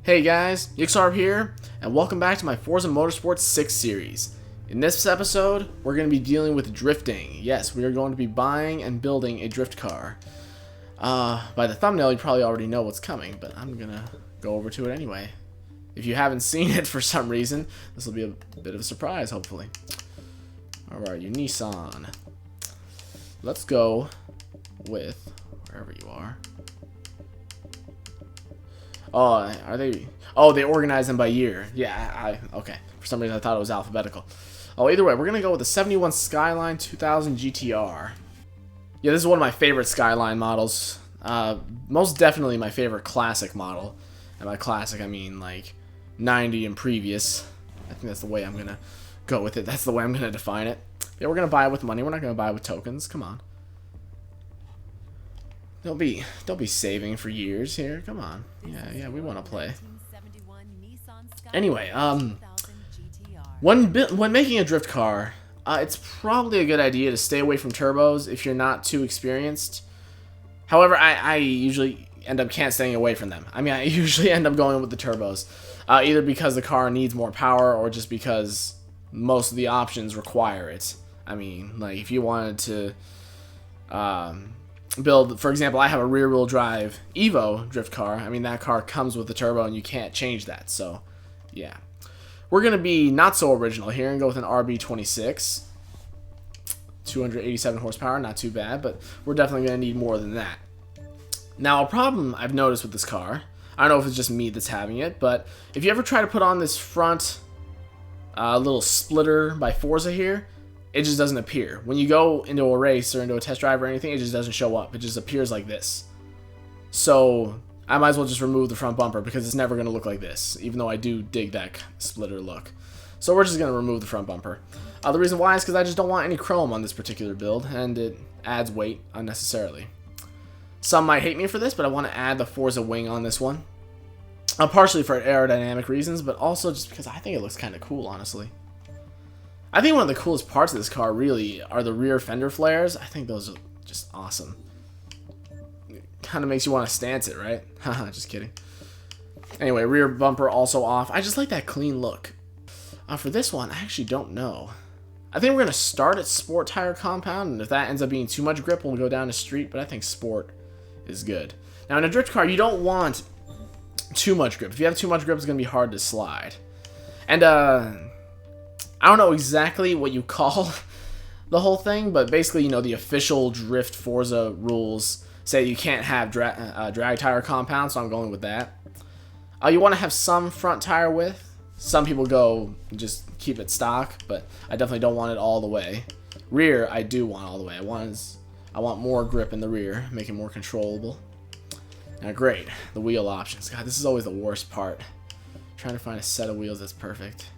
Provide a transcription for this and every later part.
Hey guys, Yxlarb here, and welcome back to my Forza Motorsport 6 series. In this episode, we're going to be dealing with drifting. Yes, we are going to be buying and building a drift car. By the thumbnail, you probably already know what's coming, but I'm going to go over to it anyway. If you haven't seen it for some reason, this will be a bit of a surprise, hopefully. Alright, you Nissan. Let's go with wherever you are. Oh, are they? Oh, they organize them by year. Yeah, okay. For some reason, I thought it was alphabetical. Oh, either way, we're going to go with the 71 Skyline 2000 GTR. Yeah, this is one of my favorite Skyline models. Most definitely my favorite classic model. And by classic, I mean like 90 and previous. I think that's the way I'm going to go with it. That's the way I'm going to define it. Yeah, we're going to buy it with money. We're not going to buy it with tokens. Come on. Don't be saving for years here. Come on. Yeah, we want to play. Anyway, when making a drift car, it's probably a good idea to stay away from turbos if you're not too experienced. However, I usually end up can't staying away from them. I mean, I usually end up going with the turbos, either because the car needs more power or just because most of the options require it. I mean, like if you wanted to build, for example, I have a rear-wheel drive Evo drift car. I mean, that car comes with the turbo and you can't change that. So, yeah. We're going to be not so original here and go with an RB26. 287 horsepower, not too bad, but we're definitely going to need more than that. Now, a problem I've noticed with this car, I don't know if it's just me that's having it, but if you ever try to put on this front little splitter by Forza here, it just doesn't appear. When you go into a race or into a test drive or anything, it just doesn't show up. It just appears like this. So I might as well just remove the front bumper because it's never going to look like this, even though I do dig that splitter look. So we're just going to remove the front bumper. The reason why is because I just don't want any chrome on this particular build, and it adds weight unnecessarily. Some might hate me for this, but I want to add the Forza wing on this one. Partially for aerodynamic reasons, but also just because I think it looks kind of cool, honestly. I think one of the coolest parts of this car really are the rear fender flares. I think those are just awesome. Kind of makes you want to stance it, right? Haha, just kidding. Anyway, rear bumper also off. I just like that clean look. For this one, I actually don't know. I think we're going to start at Sport Tire Compound, and if that ends up being too much grip, we'll go down to Street, but I think Sport is good. Now, in a drift car, you don't want too much grip. If you have too much grip, it's going to be hard to slide. And, I don't know exactly what you call the whole thing, but basically, you know, the official drift Forza rules say you can't have drag tire compound, so I'm going with that. You want to have some front tire width. Some people go just keep it stock, but I definitely don't want it all the way. Rear, I do want all the way. I want more grip in the rear, make it more controllable. Now, great, the wheel options. God, this is always the worst part. Trying to find a set of wheels that's perfect.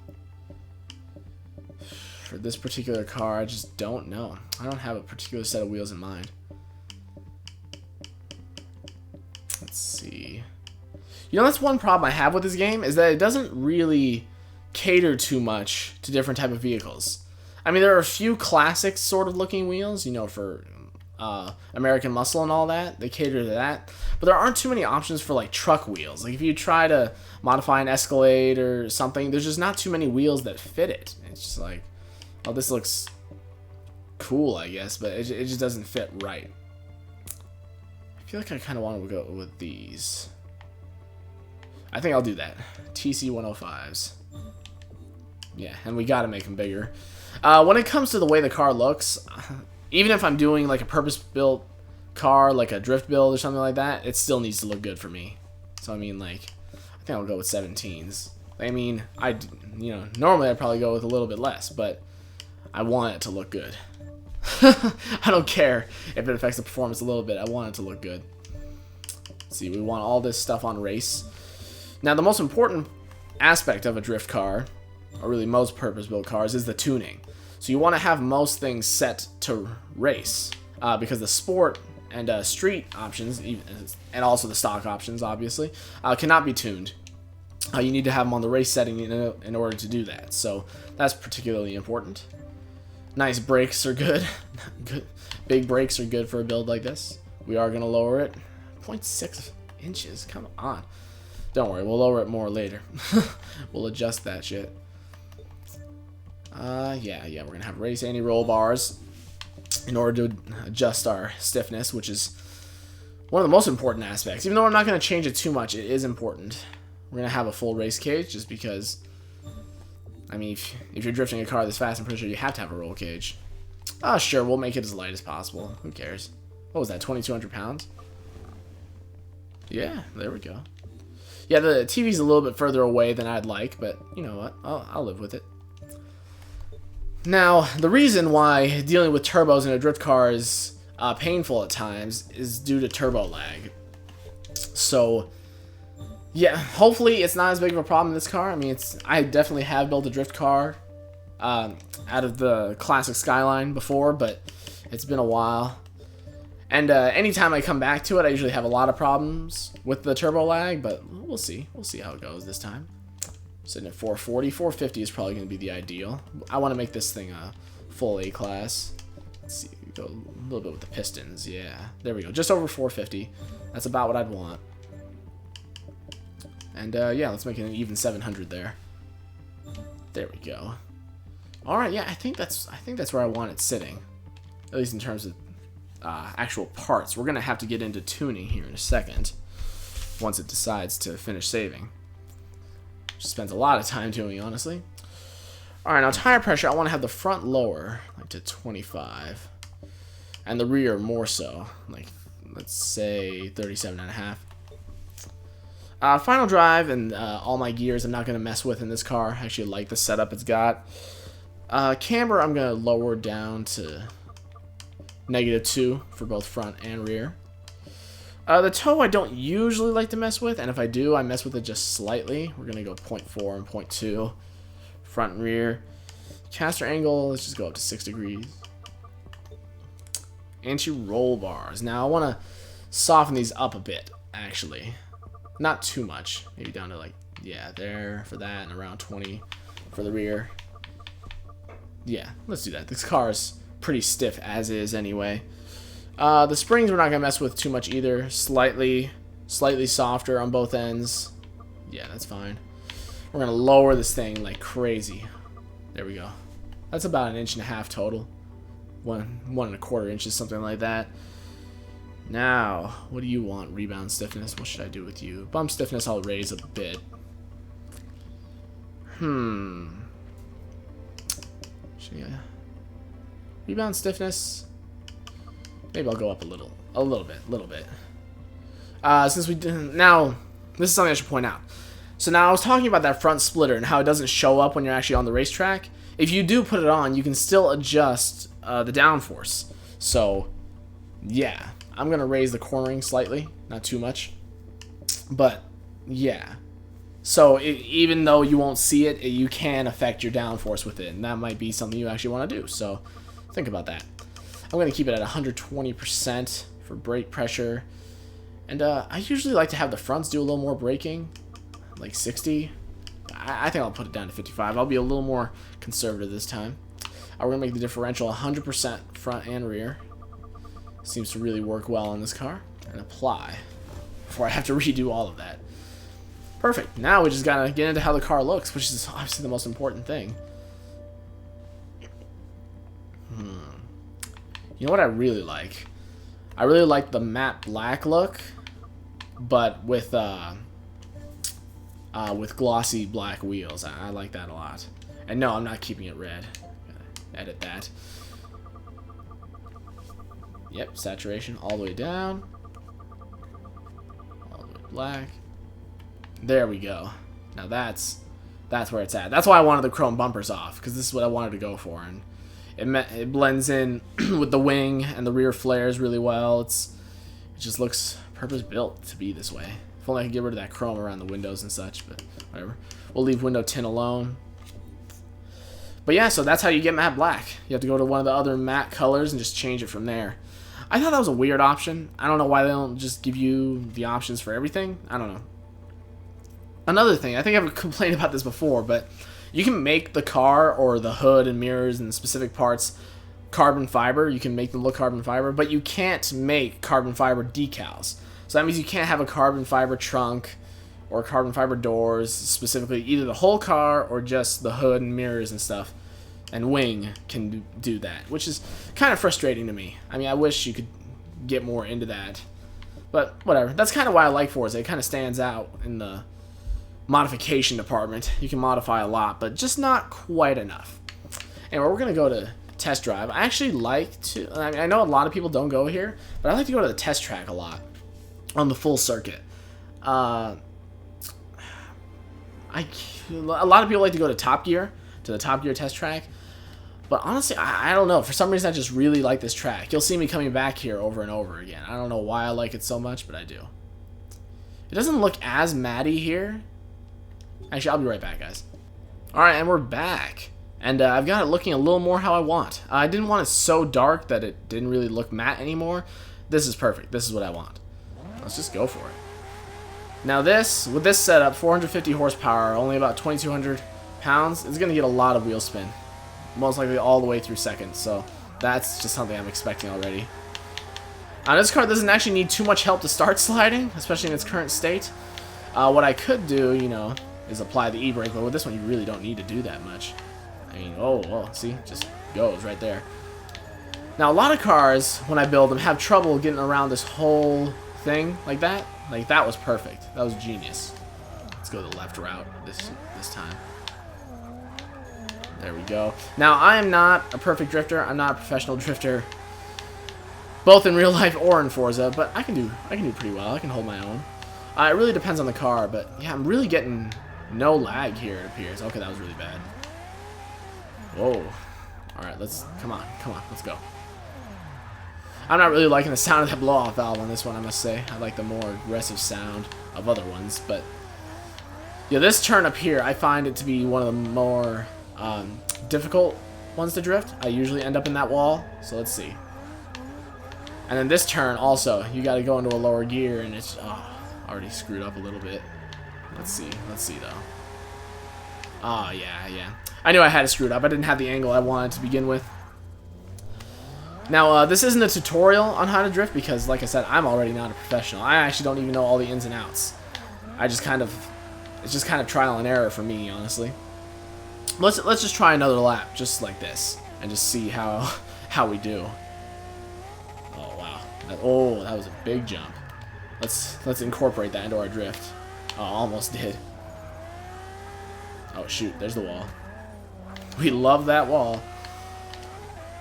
For this particular car, I just don't know. I don't have a particular set of wheels in mind. Let's see. You know, that's one problem I have with this game, is that it doesn't really cater too much to different type of vehicles. I mean, there are a few classic sort of looking wheels, you know, for American Muscle and all that. They cater to that. But there aren't too many options for, like, truck wheels. Like, if you try to modify an Escalade or something, there's just not too many wheels that fit it. It's just like, oh, this looks cool, I guess, but it just doesn't fit right. I feel like I kind of want to go with these. I think I'll do that. TC105s. Yeah, and we got to make them bigger. When it comes to the way the car looks, even if I'm doing like a purpose-built car, like a drift build or something like that, it still needs to look good for me. So, I mean, like, I think I'll go with 17s. I mean, normally I'd probably go with a little bit less, but I want it to look good. I don't care if it affects the performance a little bit. I want it to look good. Let's see, we want all this stuff on race. Now, the most important aspect of a drift car, or really most purpose-built cars, is the tuning. So you want to have most things set to race, because the sport and street options, and also the stock options, obviously, cannot be tuned. You need to have them on the race setting in order to do that. So that's particularly important. Nice brakes are good. Big brakes are good for a build like this. We are going to lower it. 0.6 inches. Come on. Don't worry, we'll lower it more later. We'll adjust that shit. Yeah, we're gonna have race anti-roll bars in order to adjust our stiffness, which is one of the most important aspects. Even though I'm not gonna change it too much, it is important. We're gonna have a full race cage just because, I mean, if you're drifting a car this fast, I'm pretty sure you have to have a roll cage. Sure, we'll make it as light as possible. Who cares? What was that, 2,200 pounds? Yeah, there we go. Yeah, the TV's a little bit further away than I'd like, but you know what? I'll live with it. Now, the reason why dealing with turbos in a drift car is painful at times is due to turbo lag. So, yeah, hopefully it's not as big of a problem in this car. I mean, I definitely have built a drift car out of the classic Skyline before, but it's been a while. And anytime I come back to it, I usually have a lot of problems with the turbo lag, but we'll see. We'll see how it goes this time. Sitting at 440. 450 is probably going to be the ideal. I want to make this thing a full A-class. Let's see. Go a little bit with the pistons. Yeah, there we go. Just over 450. That's about what I'd want. And yeah, let's make it an even 700 there. There we go. All right, yeah, I think that's where I want it sitting, at least in terms of actual parts. We're gonna have to get into tuning here in a second once it decides to finish saving. Which spends a lot of time doing, honestly. All right, now tire pressure. I want to have the front lower, like to 25, and the rear more so, like let's say 37.5. Final drive and all my gears I'm not going to mess with in this car. I actually like the setup it's got. Camber I'm going to lower down to -2 for both front and rear. The toe I don't usually like to mess with, and if I do, I mess with it just slightly. We're going to go 0.4 and 0.2 front and rear. Caster angle, let's just go up to 6 degrees. Anti-roll bars. Now I want to soften these up a bit, actually. Not too much. Maybe down to like, yeah, there for that, and around 20 for the rear. Yeah, let's do that. This car is pretty stiff as is anyway. The springs we're not going to mess with too much either. Slightly softer on both ends. Yeah, that's fine. We're going to lower this thing like crazy. There we go. That's about 1.5 inches total. 1.25 inches, something like that. Now, what do you want? Rebound stiffness. What should I do with you? Bump stiffness I'll raise a bit. Yeah. Rebound stiffness. Maybe I'll go up a little bit. Since we didn't, now this is something I should point out. So now I was talking about that front splitter and how it doesn't show up when you're actually on the racetrack. If you do put it on, you can still adjust the downforce. So yeah, I'm gonna raise the cornering slightly, not too much, but yeah. So even though you won't see it, you can affect your downforce with it, and that might be something you actually want to do. So think about that. I'm going to keep it at 120% for brake pressure, and I usually like to have the fronts do a little more braking, like 60. I think I'll put it down to 55. I'll be a little more conservative this time. We're going to make the differential 100% front and rear. Seems to really work well on this car. And apply before I have to redo all of that. Perfect. Now we just gotta get into how the car looks, which is obviously the most important thing. You know what I really like? I really like the matte black look, but with glossy black wheels. I like that a lot. And no, I'm not keeping it red. Gotta edit that. Yep, saturation all the way down. All the way black. There we go. Now that's where it's at. That's why I wanted the chrome bumpers off, because this is what I wanted to go for, and it blends in with the wing and the rear flares really well. It just looks purpose built to be this way. If only I could get rid of that chrome around the windows and such, but whatever. We'll leave window tint alone. But yeah, so that's how you get matte black. You have to go to one of the other matte colors and just change it from there. I thought that was a weird option. I don't know why they don't just give you the options for everything. I don't know. Another thing, I think I've complained about this before, but you can make the car or the hood and mirrors and specific parts carbon fiber. You can make them look carbon fiber, but you can't make carbon fiber decals. So that means you can't have a carbon fiber trunk or carbon fiber doors, specifically either the whole car or just the hood and mirrors and stuff. And wing can do that, which is kind of frustrating to me. I mean, I wish you could get more into that. But whatever. That's kind of why I like Forza. It kind of stands out in the modification department. You can modify a lot, but just not quite enough. Anyway, we're going to go to test drive. I actually like to... I mean, I know a lot of people don't go here, but I like to go to the test track a lot on the full circuit. A lot of people like to go to Top Gear, to the Top Gear test track. But honestly, I don't know. For some reason, I just really like this track. You'll see me coming back here over and over again. I don't know why I like it so much, but I do. It doesn't look as matty here. Actually, I'll be right back, guys. Alright, and we're back. And I've got it looking a little more how I want. I didn't want it so dark that it didn't really look matte anymore. This is perfect. This is what I want. Let's just go for it. Now this, with this setup, 450 horsepower, only about 2,200 pounds, it's going to get a lot of wheel spin. Most likely all the way through second, so that's just something I'm expecting already. This car doesn't actually need too much help to start sliding, especially in its current state. What I could do, you know, is apply the e-brake, but with this one you really don't need to do that much. I mean, oh, see, just goes right there. Now a lot of cars, when I build them, have trouble getting around this whole thing like that. Like, that was perfect. That was genius. Let's go the left route this time. There we go. Now, I am not a perfect drifter. I'm not a professional drifter, both in real life or in Forza, but I can do pretty well. I can hold my own. It really depends on the car, but yeah, I'm really getting no lag here, it appears. Okay, that was really bad. Whoa. Alright, come on, let's go. I'm not really liking the sound of that blow-off valve on this one, I must say. I like the more aggressive sound of other ones, but yeah, this turn up here, I find it to be one of the more difficult ones to drift. I usually end up in that wall, so let's see. And then this turn also, you got to go into a lower gear, and it's already screwed up a little bit. Let's see though. Oh yeah. I knew I had it screwed up. I didn't have the angle I wanted to begin with. Now this isn't a tutorial on how to drift because, like I said, I'm already not a professional. I actually don't even know all the ins and outs. It's just kind of trial and error for me, honestly. Let's just try another lap, just like this, and just see how we do. Oh wow! That was a big jump. Let's incorporate that into our drift. Oh, almost did. Oh shoot! There's the wall. We love that wall.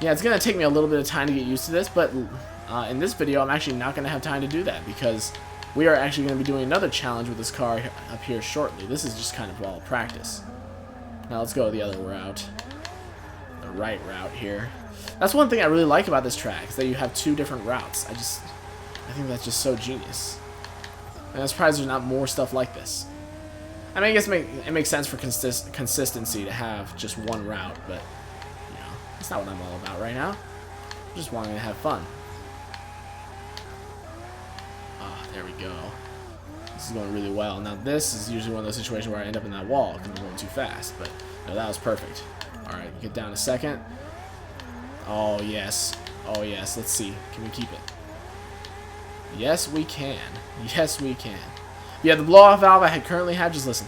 Yeah, it's gonna take me a little bit of time to get used to this, but in this video, I'm actually not gonna have time to do that because we are actually gonna be doing another challenge with this car up here shortly. This is just kind of all practice. Now let's go the other route. The right route here. That's one thing I really like about this track, is that you have two different routes. I think that's just so genius. And I'm surprised there's not more stuff like this. I mean, I guess it makes sense for consistency to have just one route, but, you know, that's not what I'm all about right now. I'm just wanting to have fun. Ah, there we go. This is going really well. Now this is usually one of those situations where I end up in that wall because I'm going too fast, but no, that was perfect. Alright, get down a second. Oh yes. Oh yes, let's see. Can we keep it? Yes, we can. Yes, we can. Yeah, the blow-off valve I currently have, just listen.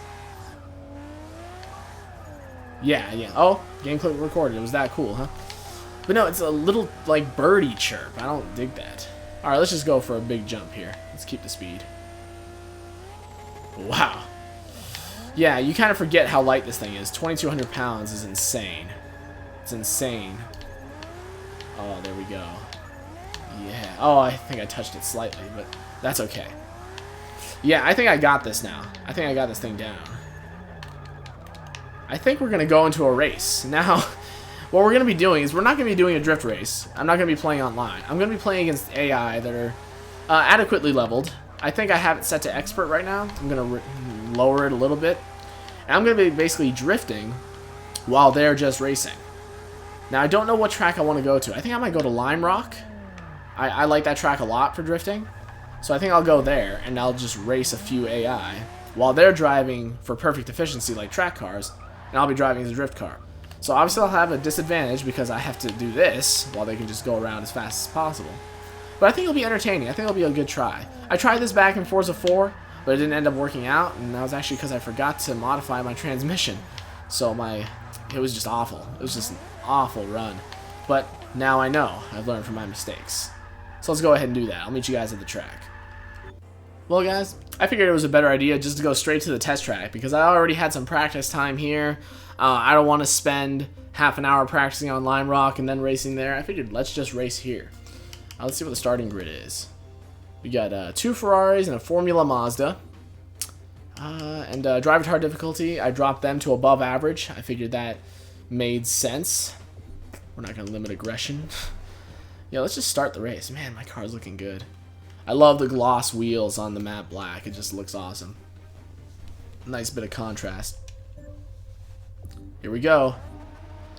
Yeah. Oh, game clip recorded. It was that cool, huh? But no, it's a little, like, birdie chirp. I don't dig that. Alright, let's just go for a big jump here. Let's keep the speed. Wow. Yeah, you kind of forget how light this thing is. 2,200 pounds is insane. It's insane. Oh, there we go. Yeah. Oh, I think I touched it slightly, but that's okay. Yeah, I think I got this now. I think I got this thing down. I think we're going to go into a race. Now, what we're going to be doing is we're not going to be doing a drift race. I'm not going to be playing online. I'm going to be playing against AI that are adequately leveled. I think I have it set to expert right now. I'm going to lower it a little bit. And I'm going to be basically drifting while they're just racing. Now, I don't know what track I want to go to. I think I might go to Lime Rock. I like that track a lot for drifting. So I think I'll go there, and I'll just race a few AI while they're driving for perfect efficiency like track cars, and I'll be driving as a drift car. So obviously I'll have a disadvantage because I have to do this while they can just go around as fast as possible. But I think it'll be entertaining. I think it'll be a good try. I tried this back in Forza 4, but it didn't end up working out, and that was actually because I forgot to modify my transmission. So it was just awful. It was just an awful run. But now I know. I've learned from my mistakes. So let's go ahead and do that. I'll meet you guys at the track. Well, guys, I figured it was a better idea just to go straight to the test track because I already had some practice time here. I don't want to spend half an hour practicing on Lime Rock and then racing there. I figured let's just race here. Let's see what the starting grid is. We got 2 Ferraris and a Formula Mazda. And driver hard difficulty, I dropped them to above average. I figured that made sense. We're not going to limit aggression. Yeah, let's just start the race. Man, my car's looking good. I love the gloss wheels on the matte black. It just looks awesome. Nice bit of contrast. Here we go.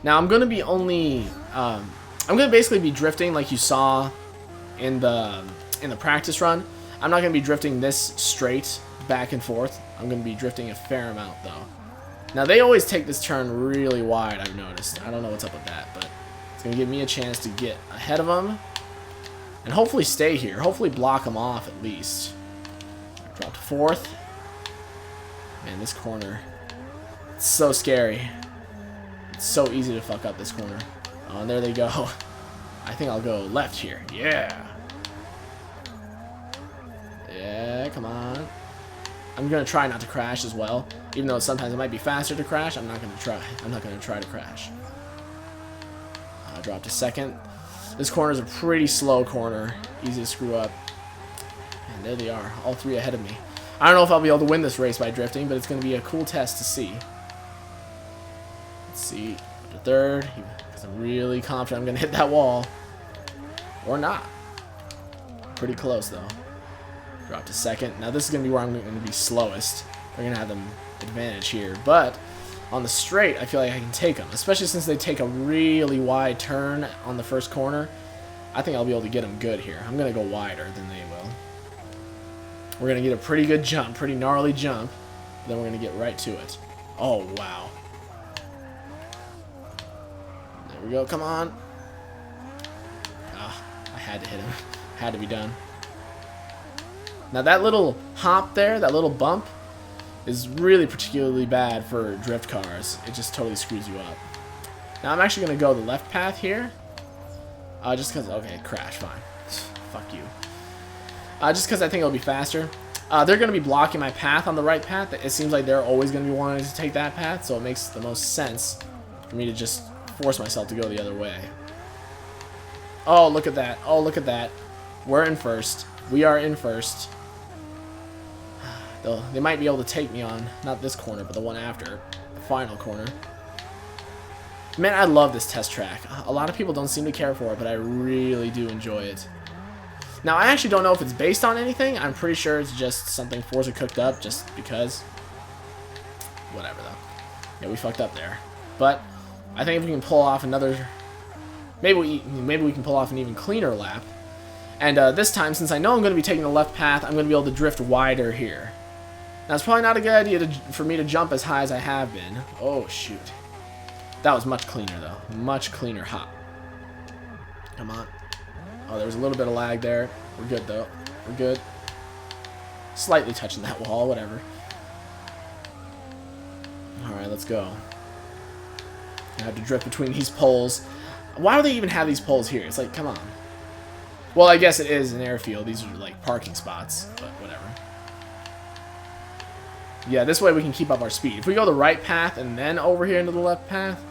Now I'm going to be I'm going to basically be drifting like you saw in the practice run. I'm not going to be drifting this straight back and forth. I'm going to be drifting a fair amount though. Now they always take this turn really wide, I've noticed. I don't know what's up with that, but it's going to give me a chance to get ahead of them and hopefully stay here. Hopefully block them off at least. I dropped 4th. Man, this corner, it's so scary. It's so easy to fuck up this corner. Oh, and there they go. I think I'll go left here. Yeah. Yeah, come on. I'm gonna try not to crash as well. Even though sometimes it might be faster to crash, I'm not gonna try. I'm not gonna try to crash. I dropped to 2nd. This corner is a pretty slow corner. Easy to screw up. And there they are, all 3 ahead of me. I don't know if I'll be able to win this race by drifting, but it's gonna be a cool test to see. Let's see, up to 3rd, because I'm really confident I'm gonna hit that wall. Or not. Pretty close though. Drop to 2nd. Now this is going to be where I'm going to be slowest. They're going to have them advantage here. But on the straight, I feel like I can take them. Especially since they take a really wide turn on the first corner. I think I'll be able to get them good here. I'm going to go wider than they will. We're going to get a pretty good jump. Pretty gnarly jump. Then we're going to get right to it. Oh, wow. There we go. Come on. Ah, I had to hit him. Had to be done. Now that little hop there, that little bump, is really particularly bad for drift cars. It just totally screws you up. Now I'm actually going to go the left path here. Just because, okay, crash, fine. Fuck you. Just because I think it'll be faster. They're going to be blocking my path on the right path. It seems like they're always going to be wanting to take that path, so it makes the most sense for me to just force myself to go the other way. Oh, look at that. Oh, look at that. We're in first. We are in first. They might be able to take me on, not this corner, but the one after, the final corner. Man, I love this test track. A lot of people don't seem to care for it, but I really do enjoy it. Now, I actually don't know if it's based on anything. I'm pretty sure it's just something Forza cooked up just because. Whatever, though. Yeah, we fucked up there. But I think if we can pull off another... Maybe we can pull off an even cleaner lap. And this time, since I know I'm going to be taking the left path, I'm going to be able to drift wider here. Now, it's probably not a good idea for me to jump as high as I have been. Oh, shoot. That was much cleaner, though. Much cleaner hop. Come on. Oh, there was a little bit of lag there. We're good, though. We're good. Slightly touching that wall, whatever. Alright, let's go. I have to drift between these poles. Why do they even have these poles here? It's like, come on. Well, I guess it is an airfield. These are like parking spots, but whatever. Yeah, this way we can keep up our speed. If we go the right path and then over here into the left path,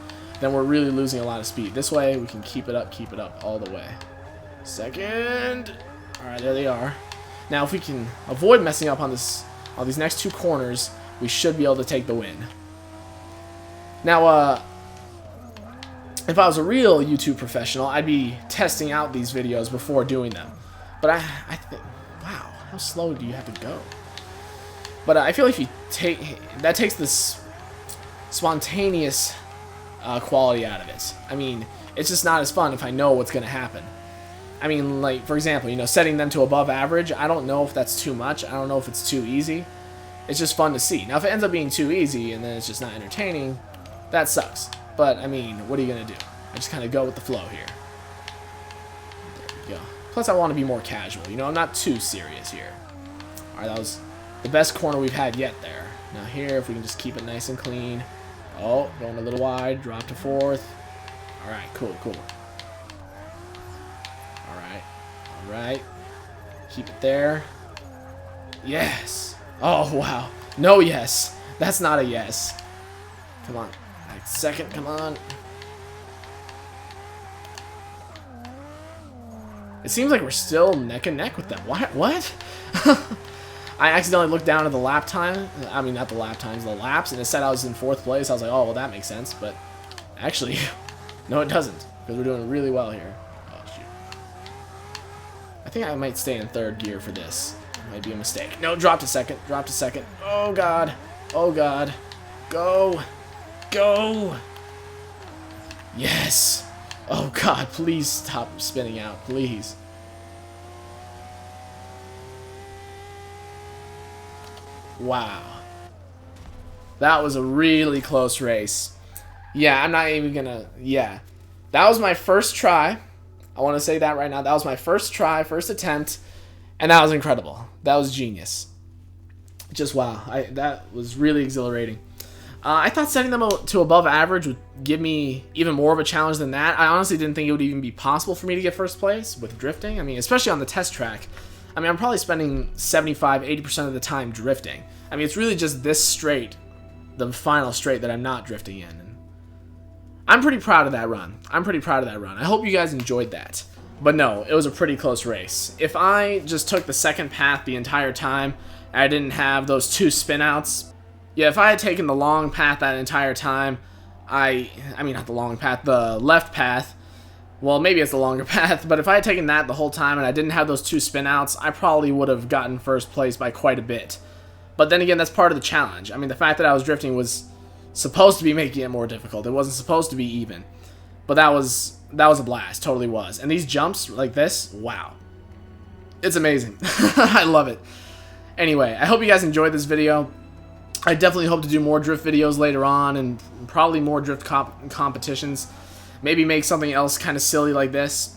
then we're really losing a lot of speed. This way we can keep it up all the way. 2nd. Alright, there they are. Now, if we can avoid messing up on these next 2 corners, we should be able to take the win. Now, if I was a real YouTube professional, I'd be testing out these videos before doing them. But I think, wow, how slow do you have to go? But I feel like if you that takes this spontaneous quality out of it. I mean, it's just not as fun if I know what's going to happen. I mean, like, for example, you know, setting them to above average, I don't know if that's too much. I don't know if it's too easy. It's just fun to see. Now, if it ends up being too easy and then it's just not entertaining, that sucks. But, I mean, what are you going to do? I just kind of go with the flow here. There we go. Plus, I want to be more casual. You know, I'm not too serious here. Alright, that was the best corner we've had yet there. Now here, if we can just keep it nice and clean. Oh, going a little wide, drop to fourth. All right, cool, cool. All right. Keep it there. Yes. Oh, wow. No yes. That's not a yes. Come on. Right, second, come on. It seems like we're still neck and neck with them. What? I accidentally looked down at the lap time. I mean, not the lap times, the laps, and it said I was in 4th place. I was like, oh, well, that makes sense. But actually, no, it doesn't. Because we're doing really well here. Oh, shoot. I think I might stay in 3rd gear for this. It might be a mistake. No, drop to 2nd. Drop to 2nd. Oh, God. Oh, God. Go. Go. Yes. Oh, God. Please stop spinning out. Please. Wow. That was a really close race. Yeah, I'm not even gonna... Yeah. That was my first try. I want to say that right now. That was my first try, first attempt. And that was incredible. That was genius. Just wow. That was really exhilarating. I thought setting them to above average would give me even more of a challenge than that. I honestly didn't think it would even be possible for me to get first place with drifting. I mean, especially on the test track. I mean, I'm probably spending 75-80% of the time drifting. I mean, it's really just this straight, the final straight, that I'm not drifting in. And I'm pretty proud of that run. I hope you guys enjoyed that. But no, it was a pretty close race. If I just took the second path the entire time, and I didn't have those 2 spin-outs, yeah, if I had taken the long path that entire time, I mean, not the long path, the left path, well, maybe it's the longer path, but if I had taken that the whole time and I didn't have those 2 spin-outs, I probably would have gotten first place by quite a bit. But then again, that's part of the challenge. I mean, the fact that I was drifting was supposed to be making it more difficult. It wasn't supposed to be even. But that was a blast, totally was. And these jumps like this, wow. It's amazing. I love it. Anyway, I hope you guys enjoyed this video. I definitely hope to do more drift videos later on, and probably more drift competitions. Maybe make something else kind of silly like this.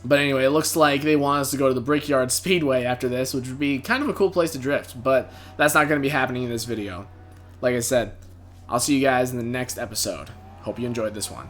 But anyway, it looks like they want us to go to the Brickyard Speedway after this, which would be kind of a cool place to drift. But that's not going to be happening in this video. Like I said, I'll see you guys in the next episode. Hope you enjoyed this one.